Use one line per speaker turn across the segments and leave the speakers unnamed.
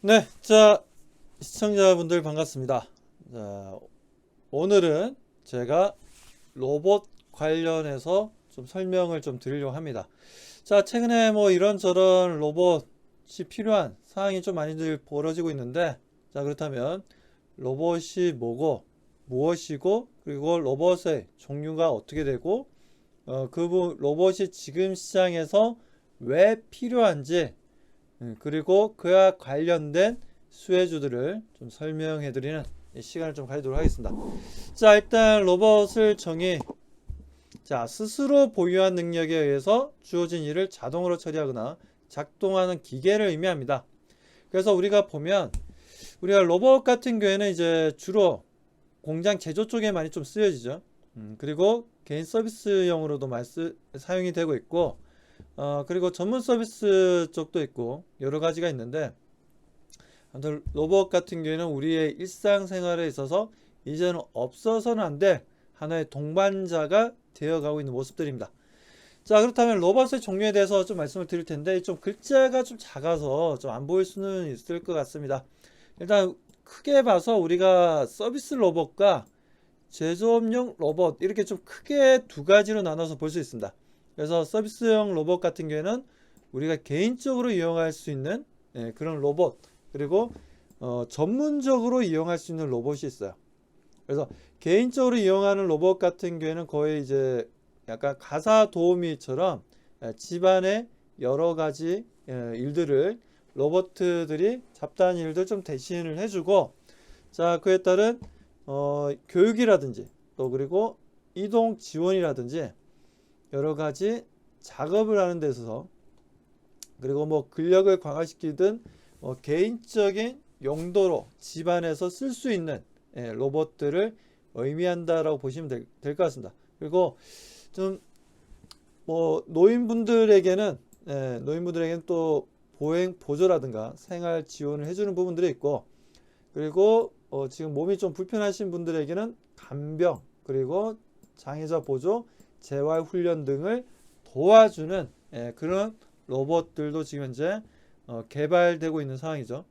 네, 자, 시청자분들 반갑습니다. 자, 오늘은 제가 로봇 관련해서 좀 설명을 좀 드리려고 합니다. 자, 최근에 뭐 이런저런 로봇이 필요한 상황이 좀 많이들 벌어지고 있는데, 자, 그렇다면 로봇이 뭐고, 무엇이고, 그리고 로봇의 종류가 어떻게 되고, 로봇이 지금 시장에서 왜 필요한지, 그리고 그와 관련된 수혜주들을 좀 설명해 드리는 시간을 좀 가지도록 하겠습니다. 자, 일단 로봇을 자, 스스로 보유한 능력에 의해서 주어진 일을 자동으로 처리하거나 작동하는 기계를 의미합니다. 그래서 우리가 로봇 같은 경우에는 이제 주로 공장 제조 쪽에 많이 좀 쓰여지죠. 그리고 개인 서비스용으로도 많이 사용이 되고 있고, 그리고 전문 서비스 쪽도 있고 여러 가지가 있는데, 아무튼 로봇 같은 경우에는 우리의 일상생활에 있어서 이제는 없어서는 안 될 하나의 동반자가 되어가고 있는 모습들입니다. 자, 그렇다면 로봇의 종류에 대해서 좀 말씀을 드릴 텐데, 좀 글자가 좀 작아서 좀 안 보일 수는 있을 것 같습니다. 일단 크게 봐서 우리가 서비스 로봇과 제조업용 로봇, 이렇게 좀 크게 두 가지로 나눠서 볼 수 있습니다. 그래서 서비스용 로봇 같은 경우에는 우리가 개인적으로 이용할 수 있는, 그런 로봇, 그리고 전문적으로 이용할 수 있는 로봇이 있어요. 그래서 개인적으로 이용하는 로봇 같은 경우에는 거의 이제 약간 가사 도우미처럼 집안의 여러 가지 일들을 로봇들이 잡다한 일들 좀 대신을 해주고, 자, 그에 따른 교육이라든지 또 그리고 이동 지원이라든지 여러 가지 작업을 하는 데 있어서, 그리고 뭐 근력을 강화시키든 개인적인 용도로 집안에서 쓸 수 있는 로봇들을 의미한다라고 보시면 될 것 같습니다. 그리고 좀 뭐 노인분들에게는 또 보행 보조라든가 생활 지원을 해주는 부분들이 있고, 그리고 지금 몸이 좀 불편하신 분들에게는 간병, 그리고 장애자 보조, 재활 훈련 등을 도와주는 그런 로봇들도 지금 현재 개발되고 있는 상황이죠.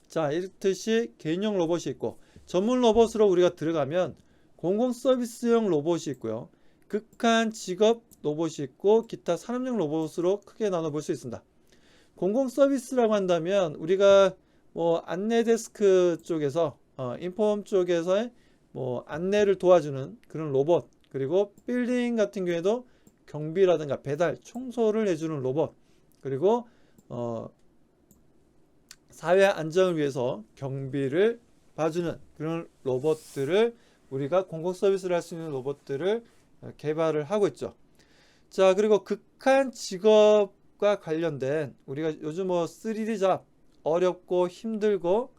자, 이렇듯이 개인용 로봇이 있고, 전문 로봇으로 우리가 들어가면 공공 서비스용 로봇이 있고요. 극한 직업 로봇이 있고, 기타 산업용 로봇으로 크게 나눠 볼 수 있습니다. 공공 서비스라고 한다면 우리가 뭐 안내 데스크 쪽에서 인폼 쪽에서의 뭐 안내를 도와주는 그런 로봇, 그리고 빌딩 같은 경우에도 경비라든가 배달, 청소를 해주는 로봇, 그리고 어, 사회 안정을 위해서 경비를 봐주는 그런 로봇들을, 우리가 공공 서비스를 할 수 있는 로봇들을 개발을 하고 있죠. 자, 그리고 극한 직업과 관련된 우리가 요즘 뭐 3D 잡, 어렵고 힘들고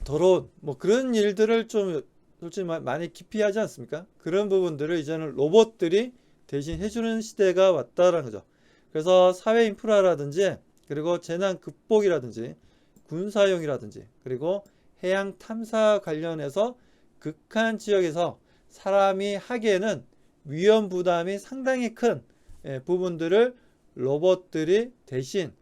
더러운 뭐 그런 일들을 좀 솔직히 많이 기피하지 않습니까? 그런 부분들을 이제는 로봇들이 대신 해주는 시대가 왔다라는 거죠. 그래서 사회 인프라라든지, 그리고 재난 극복이라든지, 군사용이라든지, 그리고 해양 탐사 관련해서 극한 지역에서 사람이 하기에는 위험 부담이 상당히 큰 부분들을 로봇들이 대신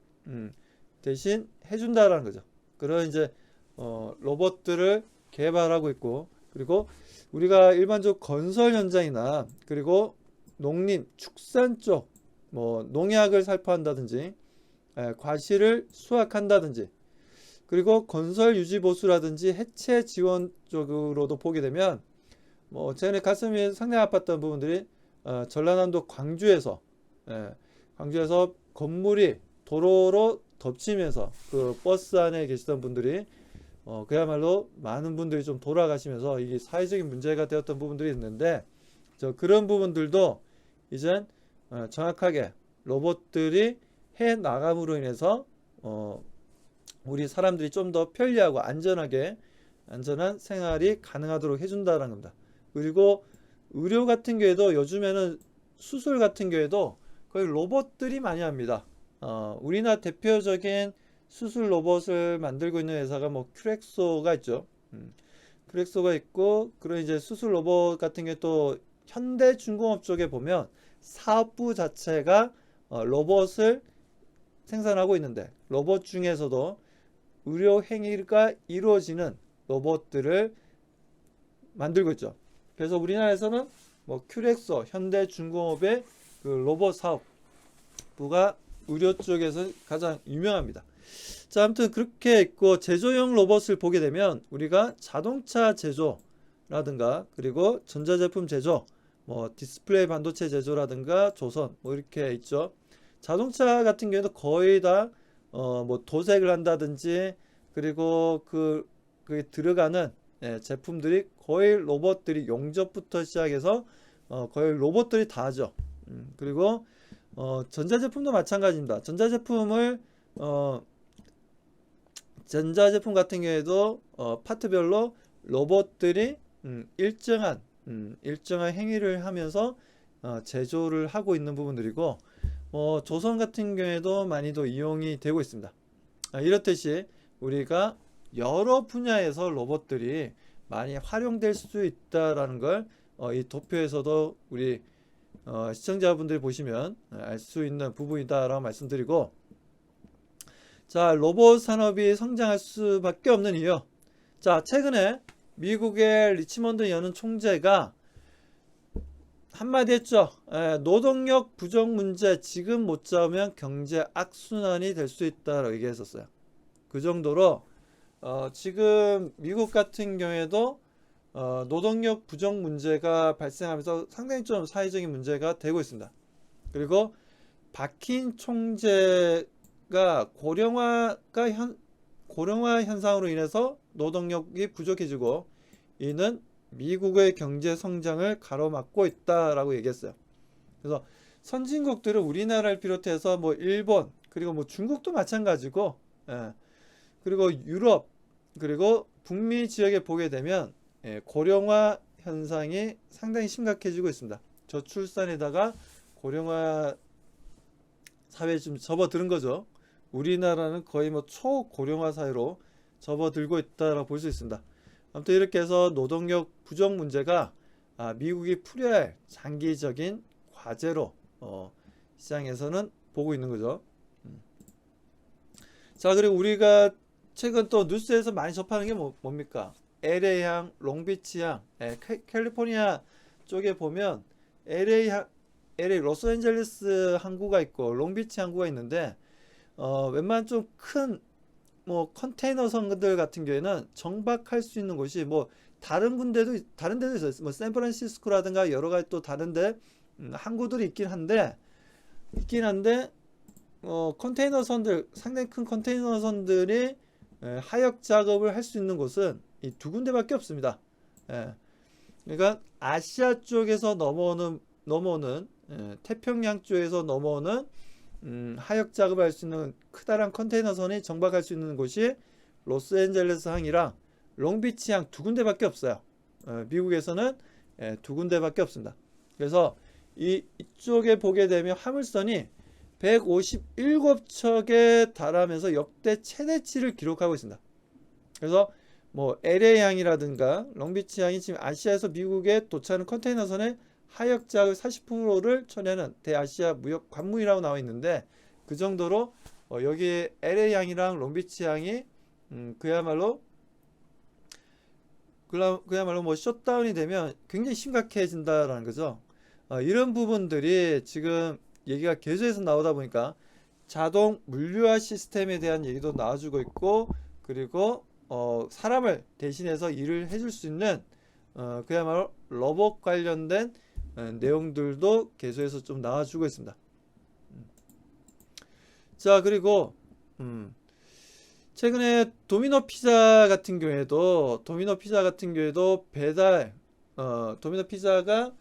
해준다라는 거죠. 그런 이제 로봇들을 개발하고 있고, 그리고 우리가 일반적 건설 현장이나, 그리고 농림, 축산 쪽, 뭐 농약을 살포한다든지, 과실을 수확한다든지, 그리고 건설 유지 보수라든지 해체 지원 쪽으로도 보게 되면, 뭐 최근에 가슴이 상당히 아팠던 부분들이 전라남도 광주에서 건물이 도로로 덮치면서 그 버스 안에 계시던 분들이 그야말로 많은 분들이 좀 돌아가시면서 이게 사회적인 문제가 되었던 부분들이 있는데, 그런 부분들도 이젠 정확하게 로봇들이 해 나감으로 인해서 우리 사람들이 좀 더 편리하고 안전한 생활이 가능하도록 해준다는 겁니다. 그리고 의료 같은 경우에도 요즘에는 수술 같은 경우에도 거의 로봇들이 많이 합니다. 우리나라 대표적인 수술 로봇을 만들고 있는 회사가 뭐 큐렉소가 있죠. 큐렉소가 있고, 그런 이제 수술 로봇 같은 게 또 현대중공업 쪽에 보면 사업부 자체가 로봇을 생산하고 있는데 로봇 중에서도 의료 행위가 이루어지는 로봇들을 만들고 있죠. 그래서 우리나라에서는 뭐 큐렉소, 현대중공업의 그 로봇 사업부가 의료 쪽에서 가장 유명합니다. 자, 아무튼 그렇게 있고 제조용 로봇을 보게 되면 우리가 자동차 제조라든가 그리고 전자제품 제조, 뭐 디스플레이 반도체 제조라든가 조선 뭐 이렇게 있죠. 자동차 같은 경우에도 거의 다 뭐 도색을 한다든지 그리고 그 들어가는 제품들이 거의 로봇들이 용접부터 시작해서 거의 로봇들이 다 하죠. 그리고 전자제품도 마찬가지입니다. 전자제품 같은 경우에도 파트별로 로봇들이 일정한 행위를 하면서 제조를 하고 있는 부분들이고 조선 같은 경우에도 많이도 이용이 되고 있습니다. 이렇듯이 우리가 여러 분야에서 로봇들이 많이 활용될 수 있다라는 걸 이 도표에서도 우리 시청자분들이 보시면 알 수 있는 부분이다라고 말씀드리고, 자, 로봇 산업이 성장할 수밖에 없는 이유. 자, 최근에 미국의 리치먼드 연은 총재가 한마디 했죠. 노동력 부족 문제 지금 못 잡으면 경제 악순환이 될 수 있다라고 얘기했었어요. 그 정도로 지금 미국 같은 경우에도 노동력 부족 문제가 발생하면서 상당히 좀 사회적인 문제가 되고 있습니다. 그리고 박힌 총재가 고령화 현상으로 인해서 노동력이 부족해지고 이는 미국의 경제 성장을 가로막고 있다라고 얘기했어요. 그래서 선진국들은 우리나라를 비롯해서 뭐 일본 그리고 뭐 중국도 마찬가지고, 그리고 유럽 그리고 북미 지역에 보게 되면 고령화 현상이 상당히 심각해지고 있습니다. 저출산에다가 고령화 사회에 좀 접어드는 거죠. 우리나라는 거의 뭐 초고령화 사회로 접어들고 있다라고 볼 수 있습니다. 아무튼 이렇게 해서 노동력 부족 문제가 미국이 풀어야 할 장기적인 과제로 시장에서는 보고 있는 거죠. 자, 그리고 우리가 최근 또 뉴스에서 많이 접하는 게 뭡니까? LA항, 롱비치항, 캘리포니아 쪽에 보면 LA 로스앤젤레스 항구가 있고 롱비치 항구가 있는데 웬만한 좀 큰 뭐 컨테이너 선들 같은 경우에는 정박할 수 있는 곳이 뭐 다른 데도 있어요. 뭐 샌프란시스코라든가 여러 가지 또 다른데 항구들이 있긴 한데 컨테이너 선들, 상당히 큰 컨테이너 선들이 하역 작업을 할 수 있는 곳은 이 두 군데밖에 없습니다. 그러니까 아시아 쪽에서 넘어오는 태평양 쪽에서 넘어오는 하역 작업을 할 수 있는 크다란 컨테이너 선이 정박할 수 있는 곳이 로스앤젤레스 항이랑 롱비치 항 두 군데밖에 없어요. 미국에서는 두 군데밖에 없습니다. 그래서 이쪽에 보게 되면 화물선이 157척에 달하면서 역대 최대치를 기록하고 있습니다. 그래서 뭐 LA 항이라든가 롱비치 항이 지금 아시아에서 미국에 도착하는 컨테이너선의 하역 작업 40%를 처리하는 대아시아 무역 관문이라고 나와 있는데, 그 정도로 여기 LA 항이랑 롱비치 항이 그야말로 뭐 셧다운이 되면 굉장히 심각해진다라는 거죠. 이런 부분들이 지금 얘기가 계속해서 나오다 보니까 자동 물류화 시스템에 대한 얘기도 나와주고 있고, 그리고 사람을 대신해서 일을 해줄 수 있는 그야말로 로봇 관련된 내용들도 계속해서 좀 나와주고 있습니다. 자, 그리고 최근에 도미노 피자 같은 경우에도 배달 도미노 피자가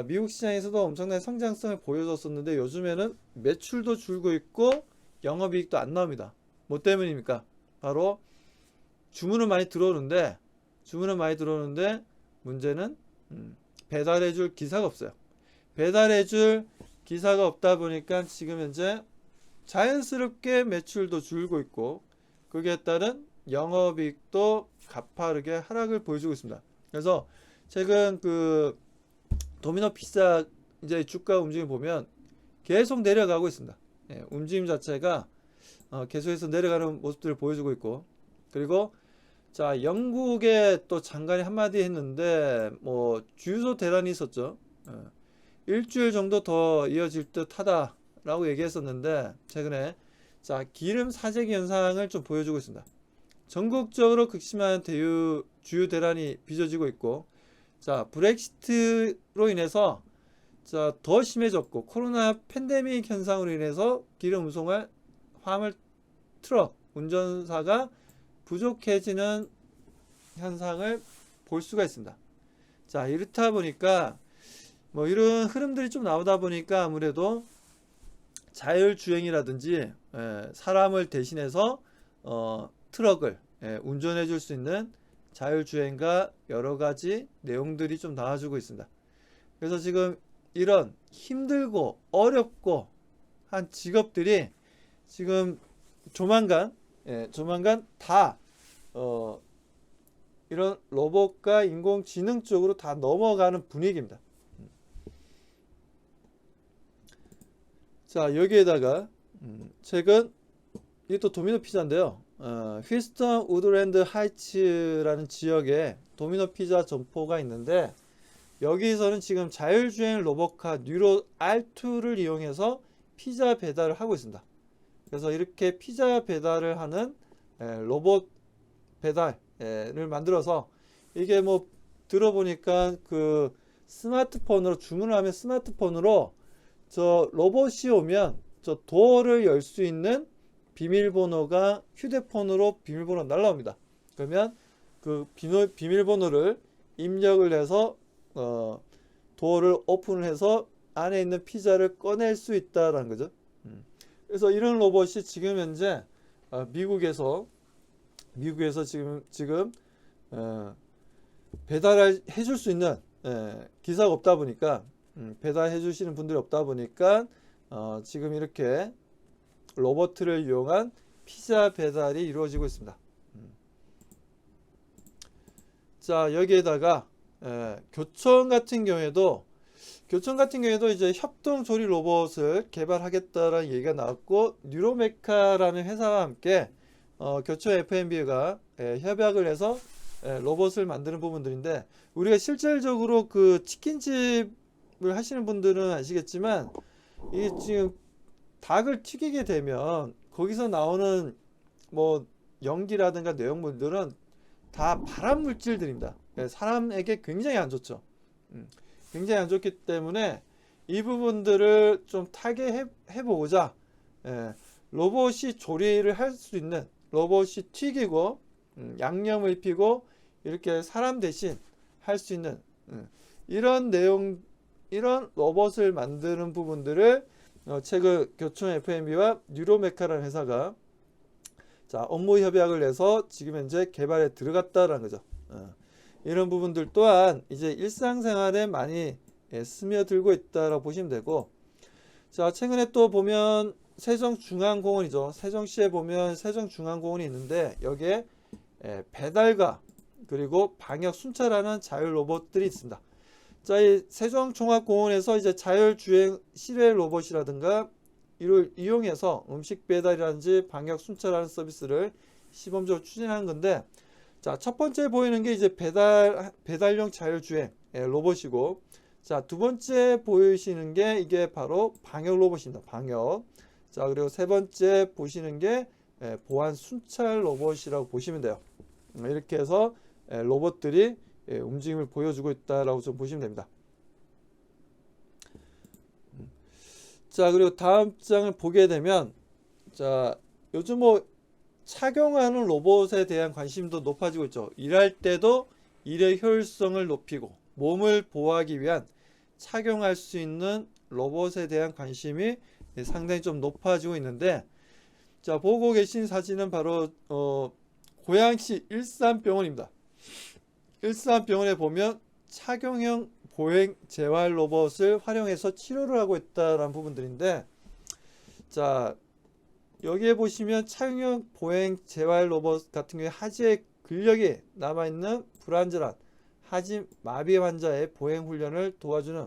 미국 시장에서도 엄청난 성장성을 보여줬었는데 요즘에는 매출도 줄고 있고 영업이익도 안 나옵니다. 뭐 때문입니까? 바로 주문은 많이 들어오는데 문제는 배달해줄 기사가 없어요. 배달해줄 기사가 없다 보니까 지금 현재 자연스럽게 매출도 줄고 있고 거기에 따른 영업이익도 가파르게 하락을 보여주고 있습니다. 그래서 최근 그 도미노 피자 이제 주가 움직임 보면 계속 내려가고 있습니다. 움직임 자체가 계속해서 내려가는 모습들을 보여주고 있고, 그리고 자, 영국의 또 장관이 한마디 했는데 뭐 주유소 대란이 있었죠. 일주일 정도 더 이어질 듯 하다라고 얘기했었는데 최근에 자, 기름 사재기 현상을 좀 보여주고 있습니다. 전국적으로 극심한 주유 대란이 빚어지고 있고, 자, 브렉시트로 인해서 자, 더 심해졌고, 코로나 팬데믹 현상으로 인해서 기름 운송할 화물 트럭 운전사가 부족해지는 현상을 볼 수가 있습니다. 자, 이렇다 보니까 뭐 이런 흐름들이 좀 나오다 보니까 아무래도 자율주행이라든지 사람을 대신해서 트럭을 운전해 줄 수 있는 자율주행과 여러 가지 내용들이 좀 나와주고 있습니다. 그래서 지금 이런 힘들고 어렵고 한 직업들이 지금 조만간 다 이런 로봇과 인공지능 쪽으로 다 넘어가는 분위기입니다. 자, 여기에다가 최근 이게 또 도미노 피자인데요. 힐스턴 우드랜드 하이츠라는 지역에 도미노 피자 점포가 있는데 여기서는 지금 자율주행 로봇카 뉴로 R2를 이용해서 피자 배달을 하고 있습니다. 그래서 이렇게 피자 배달을 하는 로봇 배달을 만들어서 이게 뭐 들어보니까 그 스마트폰으로 주문을 하면 스마트폰으로 저 로봇이 오면 저 도어를 열 수 있는 비밀번호가 휴대폰으로 비밀번호 날라옵니다. 그러면 그 비밀번호를 입력을 해서 도어를 오픈을 해서 안에 있는 피자를 꺼낼 수 있다라는 거죠. 그래서 이런 로봇이 지금 현재 미국에서 지금 배달을 해줄 수 있는 기사가 없다 보니까 배달해 주시는 분들이 없다 보니까 지금 이렇게 로봇을 이용한 피자 배달이 이루어지고 있습니다. 자, 여기에다가 교청 같은 경우에도 이제 협동 조리 로봇을 개발하겠다라는 얘기가 나왔고, 뉴로메카라는 회사와 함께 교청 F&B가 협약을 해서 로봇을 만드는 부분들인데, 우리가 실질적으로 그 치킨집을 하시는 분들은 아시겠지만 이게 지금 닭을 튀기게 되면 거기서 나오는 뭐 연기라든가 내용물들은 다 발암 물질들입니다. 사람에게 굉장히 안 좋죠. 굉장히 안 좋기 때문에 이 부분들을 좀 타개해보고자 로봇이 조리를 할 수 있는, 로봇이 튀기고 양념을 입히고 이렇게 사람 대신 할 수 있는 이런 로봇을 만드는 부분들을 최근 교청 F&B와 뉴로메카라는 회사가 자, 업무 협약을 해서 지금 현재 개발에 들어갔다라는 거죠. 이런 부분들 또한 이제 일상생활에 많이 스며들고 있다라고 보시면 되고, 자, 최근에 또 보면 세종중앙공원이죠. 세종시에 보면 세종중앙공원이 있는데 여기에 배달과 그리고 방역 순찰하는 자율 로봇들이 있습니다. 자, 이 세종종합공원에서 이제 자율주행 실외 로봇이라든가 이를 이용해서 음식 배달이라든지 방역 순찰하는 서비스를 시범적으로 추진하는 건데, 자, 첫 번째 보이는 게 이제 배달용 자율주행 로봇이고, 자, 두 번째 보이시는 게 이게 바로 방역 로봇입니다. 방역. 자, 그리고 세 번째 보시는 게 보안 순찰 로봇이라고 보시면 돼요. 이렇게 해서 로봇들이 움직임을 보여주고 있다라고 좀 보시면 됩니다. 자, 그리고 다음 장을 보게 되면, 자, 요즘 뭐 착용하는 로봇에 대한 관심도 높아지고 있죠. 일할 때도 일의 효율성을 높이고 몸을 보호하기 위한 착용할 수 있는 로봇에 대한 관심이 상당히 좀 높아지고 있는데, 자, 보고 계신 사진은 바로 고양시 일산병원입니다. 일산병원에 보면 착용형 보행 재활 로봇을 활용해서 치료를 하고 있다라는 부분들인데, 자, 여기에 보시면 착용형 보행 재활 로봇 같은 경우에 하지의 근력이 남아있는 불안전한 하지 마비 환자의 보행 훈련을 도와주는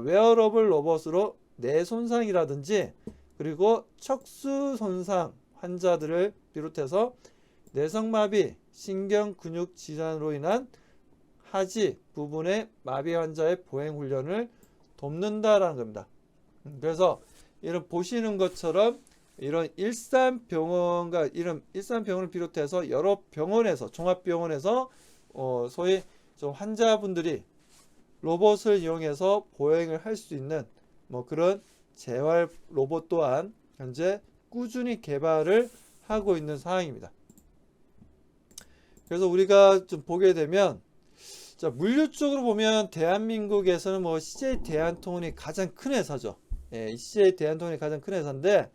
웨어러블 로봇으로 뇌 손상이라든지 그리고 척수 손상 환자들을 비롯해서 내성마비, 신경근육 질환으로 인한 하지 부분의 마비 환자의 보행 훈련을 돕는다라는 겁니다. 그래서 이런 보시는 것처럼 이런 일산병원과 이런 일산병원을 비롯해서 여러 병원에서 종합병원에서 소위 좀 환자분들이 로봇을 이용해서 보행을 할 수 있는 뭐 그런 재활 로봇 또한 현재 꾸준히 개발을 하고 있는 상황입니다. 그래서 우리가 좀 보게 되면 자, 물류 쪽으로 보면 대한민국에서는 뭐 CJ 대한통운이 가장 큰 회사죠. 예, CJ 대한통운이 가장 큰 회사인데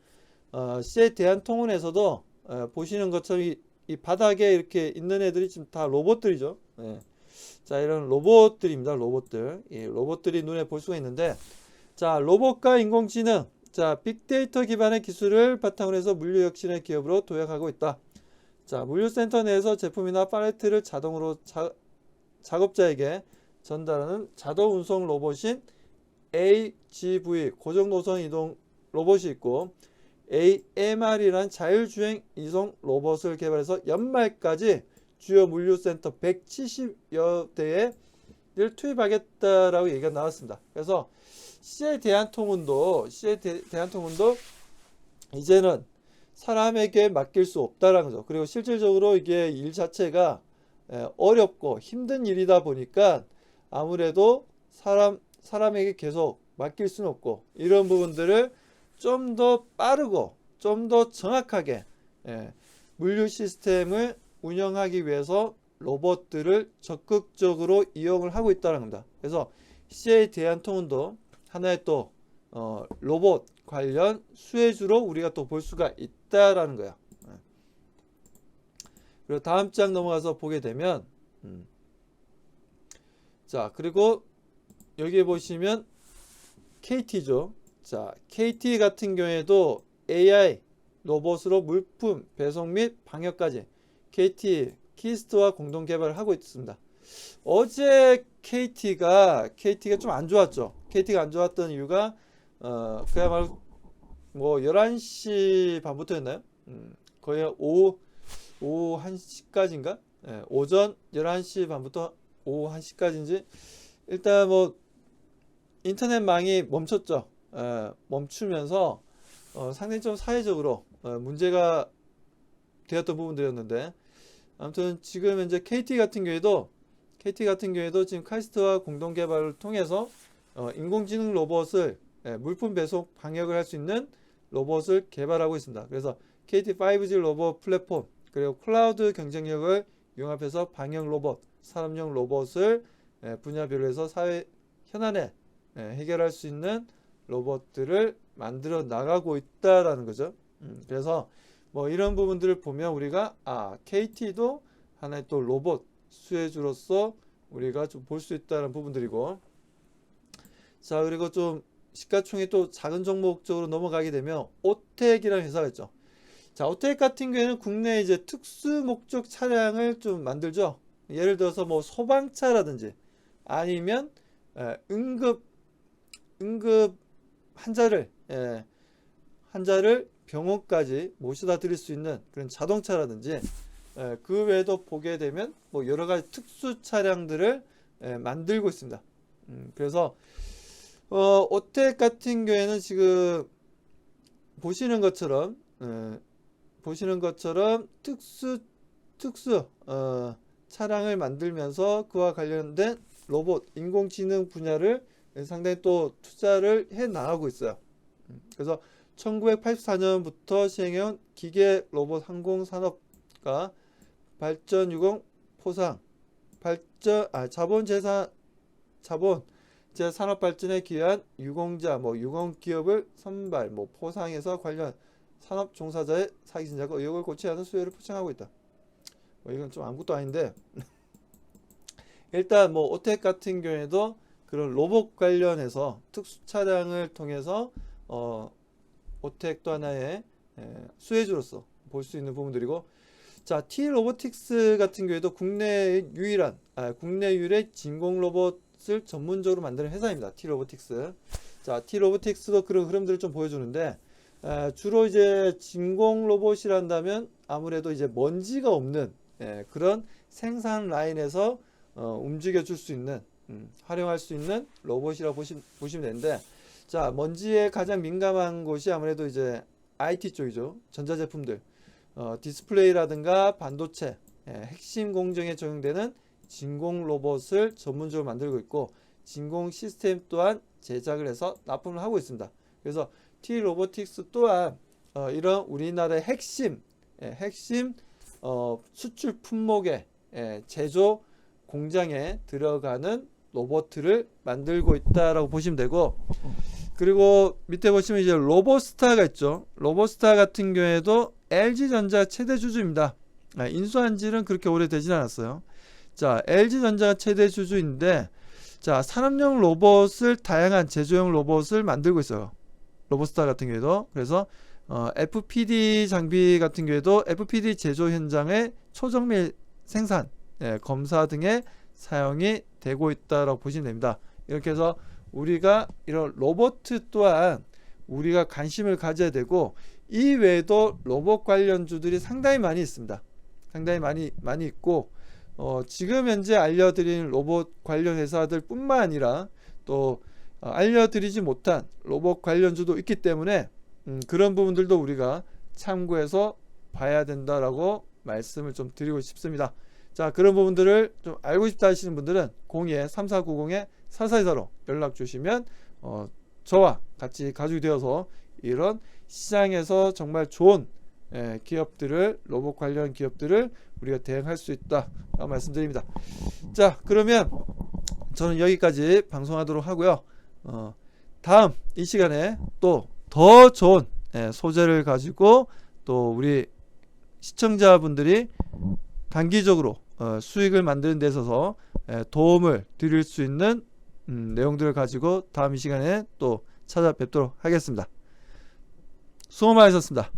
CJ 대한통운에서도 보시는 것처럼 이 바닥에 이렇게 있는 애들이 지금 다 로봇들이죠. 예. 자, 이런 로봇들입니다. 로봇들. 이 로봇들이 눈에 볼 수가 있는데 자, 로봇과 인공지능, 자, 빅데이터 기반의 기술을 바탕으로 해서 물류 혁신의 기업으로 도약하고 있다. 자, 물류센터 내에서 제품이나 팔레트를 자동으로 작업자에게 전달하는 자동 운송 로봇인 AGV 고정 노선 이동 로봇이 있고 AMR이란 자율주행 이송 로봇을 개발해서 연말까지 주요 물류센터 170여 대를 투입하겠다라고 얘기가 나왔습니다. 그래서 CJ 대한통운도 이제는 사람에게 맡길 수 없다라는 거죠. 그리고 실질적으로 이게 일 자체가 어렵고 힘든 일이다 보니까 아무래도 사람에게 계속 맡길 수는 없고 이런 부분들을 좀 더 빠르고 좀 더 정확하게 물류 시스템을 운영하기 위해서 로봇들을 적극적으로 이용을 하고 있다는 겁니다. 그래서 CJ 대한통운도 하나의 또 로봇 관련 수혜주로 우리가 또 볼 수가 있다라는 거야. 그리고 다음 장 넘어가서 보게 되면 자, 그리고 여기 보시면 KT죠. 자, KT 같은 경우에도 AI 로봇으로 물품 배송 및 방역까지 KT 키스트와 공동 개발을 하고 있습니다. 어제 KT가 좀 안 좋았죠. KT가 안 좋았던 이유가 그야말로 뭐 11시 반부터였나요? 거의 오후 1시까지인가? 오전 11시 반부터 오후 1시까지인지 일단 뭐 인터넷망이 멈췄죠. 멈추면서 상당히 좀 사회적으로 문제가 되었던 부분들이었는데 아무튼 지금 현재 KT 같은 경우에도 지금 카이스트와 공동 개발을 통해서 인공지능 로봇을 물품 배송 방역을 할 수 있는 로봇을 개발하고 있습니다. 그래서 KT 5G 로봇 플랫폼 그리고 클라우드 경쟁력을 융합해서 방역 로봇, 산업용 로봇을 분야별로 해서 사회 현안에 해결할 수 있는 로봇들을 만들어 나가고 있다라는 거죠. 그래서 뭐 이런 부분들을 보면 우리가 KT도 하나의 또 로봇 수혜주로서 우리가 좀 볼 수 있다는 부분들이고 자, 그리고 좀 시가총액 또 작은 종목 쪽으로 넘어가게 되면 오텍이라는 회사가 있죠. 자, 오텍 같은 경우에는 국내 이제 특수 목적 차량을 좀 만들죠. 예를 들어서 뭐 소방차라든지 아니면 응급 환자를 병원까지 모셔다 드릴 수 있는 그런 자동차라든지 그 외에도 보게 되면 뭐 여러 가지 특수 차량들을 만들고 있습니다. 그래서 오텍 같은 경우에는 지금 보시는 것처럼 특수 차량을 만들면서 그와 관련된 로봇, 인공지능 분야를 상당히 또 투자를 해 나가고 있어요. 그래서 1984년부터 시행해온 기계 로봇 항공산업과 발전 포상 자본 제산업 발전에 기여한 유공자, 유공기업을 선발, 포상해서 관련 산업 종사자의 사기 진작과 의혹을 고치지 않은 수혜를 포장하고 있다. 이건 좀 아무것도 아닌데 일단 오텍 같은 경우에도 그런 로봇 관련해서 특수 차량을 통해서 오텍도 하나의 수혜주로서 볼 수 있는 부분들이고 자, T-로보틱스 같은 경우에도 국내 유일의 진공 로봇을 전문적으로 만드는 회사입니다. T-로보틱스. 자, T-로보틱스도 그런 흐름들을 좀 보여주는데 주로 이제 진공 로봇이란다면 아무래도 이제 먼지가 없는 그런 생산 라인에서 움직여 줄 수 있는 활용할 수 있는 로봇이라고 보시면 되는데, 자, 먼지에 가장 민감한 곳이 아무래도 이제 IT 쪽이죠. 전자제품들, 디스플레이라든가 반도체, 핵심 공정에 적용되는 진공 로봇을 전문적으로 만들고 있고, 진공 시스템 또한 제작을 해서 납품을 하고 있습니다. 그래서 T 로보틱스 또한 이런 우리나라의 핵심 수출 품목의 제조 공장에 들어가는 로봇을 만들고 있다라고 보시면 되고, 그리고 밑에 보시면 이제 로보스타가 있죠. 로보스타 같은 경우에도 LG전자 최대 주주입니다. 인수한 지는 그렇게 오래되진 않았어요. 자, LG전자가 최대 주주인데, 자, 산업용 로봇을 다양한 제조용 로봇을 만들고 있어요. 로보스타 같은 경우에도. 그래서 FPD 장비 같은 경우에도 FPD 제조 현장의 초정밀 생산, 검사 등에 사용이 되고 있다라고 보시면 됩니다. 이렇게 해서 우리가 이런 로봇 또한 우리가 관심을 가져야 되고, 이 외에도 로봇 관련주들이 상당히 많이 있습니다. 상당히 많이 있고, 지금 현재 알려드린 로봇 관련 회사들 뿐만 아니라 또 알려드리지 못한 로봇 관련주도 있기 때문에 그런 부분들도 우리가 참고해서 봐야 된다라고 말씀을 좀 드리고 싶습니다. 자, 그런 부분들을 좀 알고 싶다 하시는 분들은 02-3490-4424로 연락 주시면 저와 같이 가족이 되어서 이런 시장에서 정말 좋은 기업들을, 로봇 관련 기업들을 우리가 대응할 수 있다 말씀드립니다. 자, 그러면 저는 여기까지 방송하도록 하고요. 다음 이 시간에 또 더 좋은 소재를 가지고 또 우리 시청자분들이 단기적으로 수익을 만드는 데 있어서 도움을 드릴 수 있는 내용들을 가지고 다음 이 시간에 또 찾아뵙도록 하겠습니다. 수고 많으셨습니다.